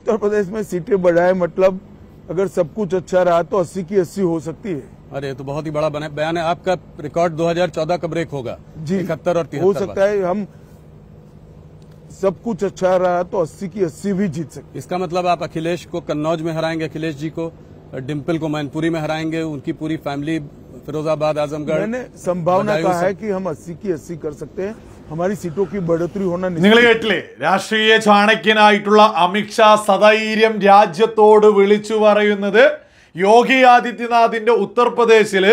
उत्तर प्रदेश में सीटें बढ़ाए मतलब अगर सब कुछ अच्छा रहा तो 80 की 80 हो सकती है। अरे तो बहुत ही बड़ा बयान है आपका। रिकॉर्ड 2014 का ब्रेक होगा जी, 71 और 73 हो सकता है। हम सब कुछ अच्छा रहा तो 80 की 80 भी जीत सकते। इसका मतलब आप अखिलेश को कन्नौज में हराएंगे, अखिलेश जी को, डिम्पल को मैनपुरी में हराएंगे, उनकी पूरी फैमिली फिरोजाबाद, आजमगढ़। मैंने संभावना कहा है कि हम 80 की 80 कर सकते हैं। हमारी सीटों की बढ़ोतरी होना നിങ്ങൾ കേട്ടില്ലേ? രാഷ്ട്രീയ ചാണക്യനായിട്ടുള്ള അമിത്ഷാ സധൈര്യം രാജ്യത്തോട് വിളിച്ചു പറയുന്നത് യോഗി ആദിത്യനാഥിന്റെ ഉത്തർപ്രദേശിൽ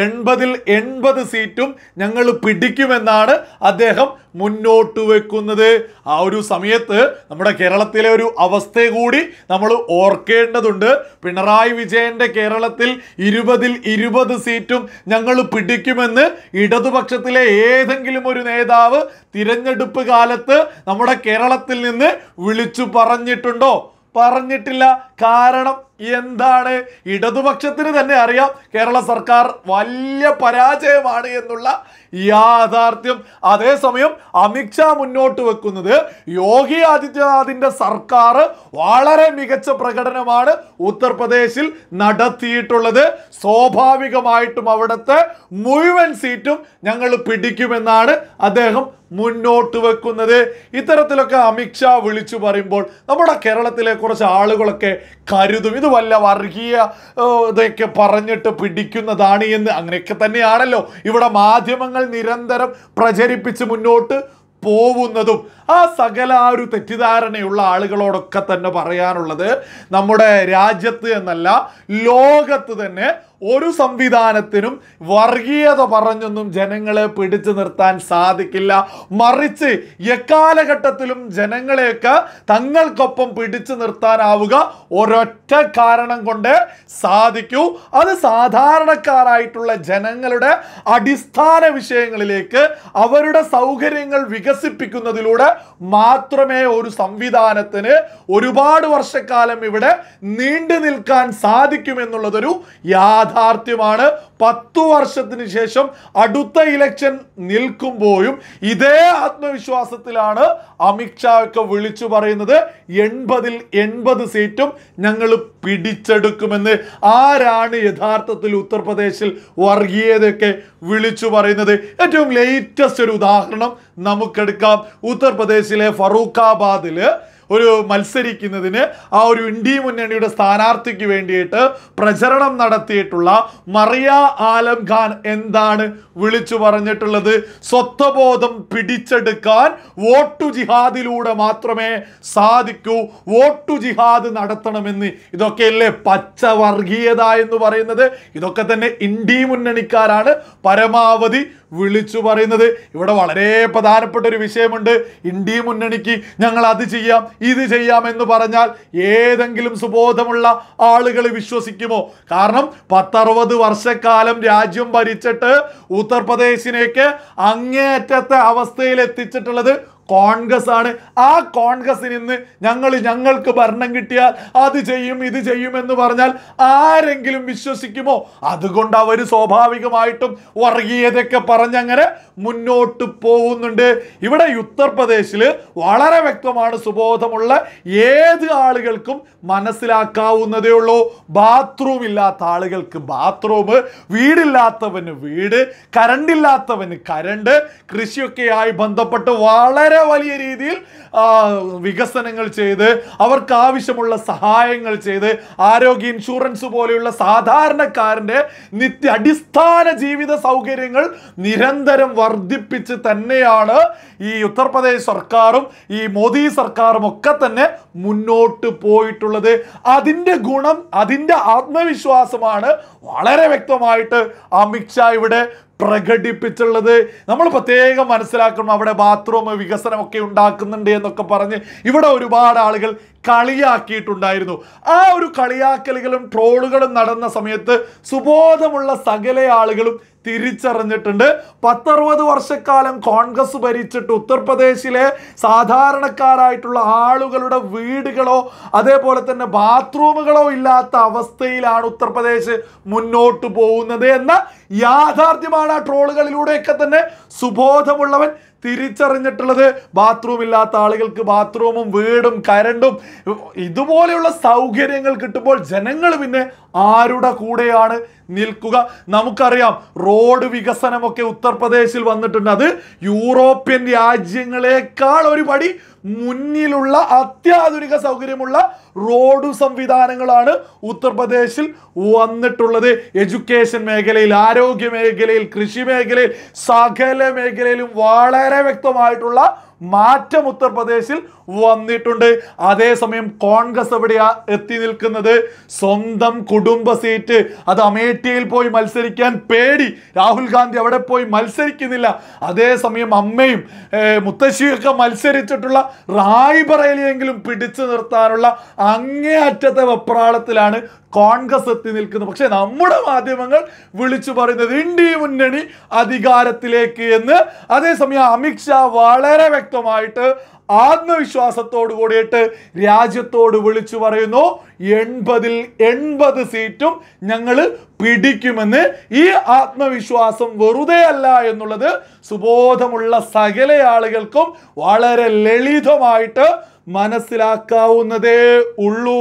80-ൽ 80 സീറ്റും ഞങ്ങൾ പിടിക്കുമെന്നാണ് അദ്ദേഹം മുന്നോട്ട് വെക്കുന്നത്. ആ ഒരു സമയത്ത് നമ്മുടെ കേരളത്തിലെ ഒരു അവസ്ഥ കൂടി നമ്മൾ ഓർക്കേണ്ടതുണ്ട്. പിണറായി വിജയന്റെ കേരളത്തിൽ 20-ൽ 20 സീറ്റും ഞങ്ങൾ പിടിക്കുമെന്ന് ഇടതുപക്ഷത്തിലെ ഏതെങ്കിലും ഒരു നേതാവ് തിരഞ്ഞെടുപ്പ് കാലത്ത് നമ്മുടെ കേരളത്തിൽ നിന്ന് വിളിച്ചു പറഞ്ഞിട്ടുണ്ടോ? പറഞ്ഞിട്ടില്ല. കാരണം എന്താണ്? ഇടതുപക്ഷത്തിന് തന്നെ അറിയാം കേരള സർക്കാർ വലിയ പരാജയമാണ് എന്നുള്ള യാഥാർത്ഥ്യം. അതേസമയം അമിത്ഷാ മുന്നോട്ട് വെക്കുന്നത് യോഗി ആദിത്യനാഥിന്റെ സർക്കാർ വളരെ മികച്ച പ്രകടനമാണ് ഉത്തർപ്രദേശിൽ നടത്തിയിട്ടുള്ളത്. സ്വാഭാവികമായിട്ടും അവിടുത്തെ മുഴുവൻ സീറ്റും ഞങ്ങൾ പിടിക്കുമെന്നാണ് അദ്ദേഹം മുന്നോട്ട് വെക്കുന്നത്. ഇത്തരത്തിലൊക്കെ അമിത്ഷാ വിളിച്ചു പറയുമ്പോൾ നമ്മുടെ കേരളത്തിലെ കുറച്ച് ആളുകളൊക്കെ കരുതും ഇത് വല്ല വർഗീയ ഇതൊക്കെ പറഞ്ഞിട്ട് പിടിക്കുന്നതാണ് എന്ന്. അങ്ങനെയൊക്കെ തന്നെയാണല്ലോ ഇവിടെ മാധ്യമങ്ങൾ നിരന്തരം പ്രചരിപ്പിച്ച് മുന്നോട്ട് പോകുന്നതും. ആ സകല ആ ഒരു തെറ്റിദ്ധാരണയുള്ള ആളുകളോടൊക്കെ തന്നെ പറയാനുള്ളത് നമ്മുടെ രാജ്യത്ത് എന്നല്ല ലോകത്ത് തന്നെ ഒരു സംവിധാനത്തിനും വർഗീയത പറഞ്ഞൊന്നും ജനങ്ങളെ പിടിച്ചു നിർത്താൻ സാധിക്കില്ല. മറിച്ച് എക്കാലഘട്ടത്തിലും ജനങ്ങളെയൊക്കെ തങ്ങൾക്കൊപ്പം പിടിച്ചു നിർത്താനാവുക ഒരൊറ്റ കാരണം കൊണ്ട് സാധിക്കൂ. അത് സാധാരണക്കാരായിട്ടുള്ള ജനങ്ങളുടെ അടിസ്ഥാന വിഷയങ്ങളിലേക്ക് അവരുടെ സൗകര്യങ്ങൾ വികസിപ്പിക്കുന്നതിലൂടെ മാത്രമേ ഒരു സംവിധാനത്തിന് ഒരുപാട് വർഷക്കാലം ഇവിടെ നീണ്ടു നിൽക്കാൻ സാധിക്കുമെന്നുള്ളതൊരു യാഥാർത്ഥ്യമാണ്. 10 വർഷത്തിന് ശേഷം അടുത്ത ഇലക്ഷൻ നിൽക്കുമ്പോഴും ഇതേ ആത്മവിശ്വാസത്തിലാണ് അമിത്ഷാ ഒക്കെ വിളിച്ചു പറയുന്നത് 80-ൽ 80 സീറ്റും ഞങ്ങൾ പിടിച്ചെടുക്കുമെന്ന്. ആരാണ് യഥാർത്ഥത്തിൽ ഉത്തർപ്രദേശിൽ വർഗീയതയൊക്കെ വിളിച്ചു പറയുന്നത്? ഏറ്റവും ലേറ്റസ്റ്റ് ഒരു ഉദാഹരണം നമുക്കെടുക്കാം. ഉത്തർപ്രദേശിലെ ഫറൂഖാബാദിൽ ഒരു മത്സരിക്കുന്നതിന് ആ ഒരു ഇന്ത്യ മുന്നണിയുടെ സ്ഥാനാർത്ഥിക്ക് വേണ്ടിയിട്ട് പ്രചരണം നടത്തിയിട്ടുള്ള മറിയ ആലം ഖാൻ എന്താണ് വിളിച്ചു പറഞ്ഞിട്ടുള്ളത്? സ്വത്വബോധം പിടിച്ചെടുക്കാൻ വോട്ടു ജിഹാദിലൂടെ മാത്രമേ സാധിക്കൂ, വോട്ടു ജിഹാദ് നടത്തണമെന്ന്. ഇതൊക്കെയല്ലേ പച്ച വർഗീയത എന്ന് പറയുന്നത്? ഇതൊക്കെ തന്നെ ഇന്ത്യ മുന്നണിക്കാരാണ് പരമാവധി വിളിച്ചു പറയുന്നത്. ഇവിടെ വളരെ പ്രധാനപ്പെട്ട ഒരു വിഷയമുണ്ട്. ഇന്ത്യ മുന്നണിക്ക് ഞങ്ങൾ അത് ചെയ്യാം ഇത് ചെയ്യാം എന്ന് പറഞ്ഞാൽ ഏതെങ്കിലും സുബോധമുള്ള ആളുകൾ വിശ്വസിക്കുമോ? കാരണം 10-60 വർഷക്കാലം രാജ്യം ഭരിച്ചിട്ട് ഉത്തർപ്രദേശിനേക്ക് അങ്ങേയറ്റത്തെ അവസ്ഥയിൽ എത്തിച്ചിട്ടുള്ളത് കോൺഗ്രസ് ആണ്. ആ കോൺഗ്രസിൽ നിന്ന് ഞങ്ങൾക്ക് ഭരണം കിട്ടിയാൽ അത് ചെയ്യും ഇത് ചെയ്യുമെന്ന് പറഞ്ഞാൽ ആരെങ്കിലും വിശ്വസിക്കുമോ? അതുകൊണ്ട് അവർ സ്വാഭാവികമായിട്ടും വർഗീയതയൊക്കെ പറഞ്ഞങ്ങനെ മുന്നോട്ട് പോകുന്നുണ്ട്. ഇവിടെ ഉത്തർപ്രദേശിൽ വളരെ വ്യക്തമാണ്, സുബോധമുള്ള ഏത് ആളുകൾക്കും മനസ്സിലാക്കാവുന്നതേ ഉള്ളൂ. ബാത്റൂം ഇല്ലാത്ത ആളുകൾക്ക് ബാത്റൂം, വീടില്ലാത്തവന് വീട്, കരണ്ടില്ലാത്തവന് കരണ്ട്, കൃഷിയൊക്കെയായി ബന്ധപ്പെട്ട് വളരെ വലിയ രീതിയിൽ വികസനങ്ങൾ ചെയ്ത് അവർക്ക് ആവശ്യമുള്ള സഹായങ്ങൾ ചെയ്ത് ആരോഗ്യ ഇൻഷുറൻസ് പോലെയുള്ള സാധാരണക്കാരന്റെ അടിസ്ഥാന ജീവിത സൗകര്യങ്ങൾ നിരന്തരം വർദ്ധിപ്പിച്ച് തന്നെയാണ് ഈ ഉത്തർപ്രദേശ് സർക്കാരും ഈ മോദി സർക്കാരും ഒക്കെ തന്നെ മുന്നോട്ട് പോയിട്ടുള്ളത്. അതിന്റെ ഗുണം, അതിന്റെ ആത്മവിശ്വാസമാണ് വളരെ വ്യക്തമായിട്ട് അമിത്ഷാ ഇവിടെ പ്രകടിപ്പിച്ചുള്ളത്. നമ്മൾ പ്രത്യേകം മനസ്സിലാക്കണം, അവിടെ ബാത്റൂം വികസനമൊക്കെ ഉണ്ടാക്കുന്നുണ്ട് എന്നൊക്കെ പറഞ്ഞ് ഇവിടെ ഒരുപാട് ആളുകൾ കളിയാക്കിയിട്ടുണ്ടായിരുന്നു. ആ ഒരു കളിയാക്കലുകളും ട്രോളുകളും നടന്ന സമയത്ത് സുബോധമുള്ള സകല ആളുകളും തിരിച്ചറിഞ്ഞിട്ടുണ്ട്. 10-60 വർഷക്കാലം കോൺഗ്രസ് ഭരിച്ചിട്ട് ഉത്തർപ്രദേശിലെ സാധാരണക്കാരായിട്ടുള്ള ആളുകളുടെ വീടുകളോ അതേപോലെ തന്നെ ബാത്റൂമുകളോ ഇല്ലാത്ത അവസ്ഥയിലാണ് ഉത്തർപ്രദേശ് മുന്നോട്ട് പോകുന്നത് എന്ന യാഥാർത്ഥ്യമാണ് ആ ട്രോളുകളിലൂടെയൊക്കെ തന്നെ സുബോധമുള്ളവൻ തിരിച്ചറിഞ്ഞിട്ടുള്ളത് ബാത്റൂം ഇല്ലാത്ത ആളുകൾക്ക് ബാത്റൂമും വീടും കരണ്ടും ഇതുപോലെയുള്ള സൗകര്യങ്ങൾ കിട്ടുമ്പോൾ ജനങ്ങൾ പിന്നെ ആരുടെ കൂടെയാണ് നിൽക്കുക? നമുക്കറിയാം റോഡ് വികസനമൊക്കെ ഉത്തർപ്രദേശിൽ വന്നിട്ടുണ്ട്. അത് യൂറോപ്യൻ രാജ്യങ്ങളെക്കാൾ ഒരു പടി മുന്നിലുള്ള അത്യാധുനിക സൗകര്യമുള്ള റോഡ് സംവിധാനങ്ങളാണ് ഉത്തർപ്രദേശിൽ വന്നിട്ടുള്ളത്. എഡ്യൂക്കേഷൻ മേഖലയിൽ, ആരോഗ്യ മേഖലയിൽ, കൃഷി മേഖലയിൽ, സകല മേഖലയിലും വളരെ വ്യക്തമായിട്ടുള്ള മാറ്റം ഉത്തർപ്രദേശിൽ വന്നിട്ടുണ്ട്. അതേസമയം കോൺഗ്രസ് എവിടെയാ എത്തി നിൽക്കുന്നത്? സ്വന്തം കുടുംബ സീറ്റ്, അത് അമേഠിയിൽ പോയി മത്സരിക്കാൻ പേടി. രാഹുൽ ഗാന്ധി അവിടെ പോയി മത്സരിക്കുന്നില്ല. അതേസമയം അമ്മയും മുത്തശ്ശിയൊക്കെ മത്സരിച്ചിട്ടുള്ള റായ്ബറേലിയെങ്കിലും പിടിച്ചു നിർത്താനുള്ള അങ്ങേയറ്റത്തെ വെപ്രാളത്തിലാണ് കോൺഗ്രസ് എത്തി നിൽക്കുന്നത്. പക്ഷെ നമ്മുടെ മാധ്യമങ്ങൾ വിളിച്ചു പറയുന്നത് ഇന്ത്യ മുന്നണി അധികാരത്തിലേക്ക് എന്ന്. അതേസമയം അമിത്ഷാ വളരെ വ്യക്തമായിട്ട് ആത്മവിശ്വാസത്തോടു കൂടിയിട്ട് രാജ്യത്തോട് വിളിച്ചു പറയുന്നു 80 സീറ്റും ഞങ്ങൾ പിടിക്കുമെന്ന്. ഈ ആത്മവിശ്വാസം വെറുതെ അല്ല എന്നുള്ളത് സുബോധമുള്ള സകല ആളുകൾക്കും വളരെ ലളിതമായിട്ട് മനസ്സിലാക്കാവുന്നതേ ഉള്ളൂ.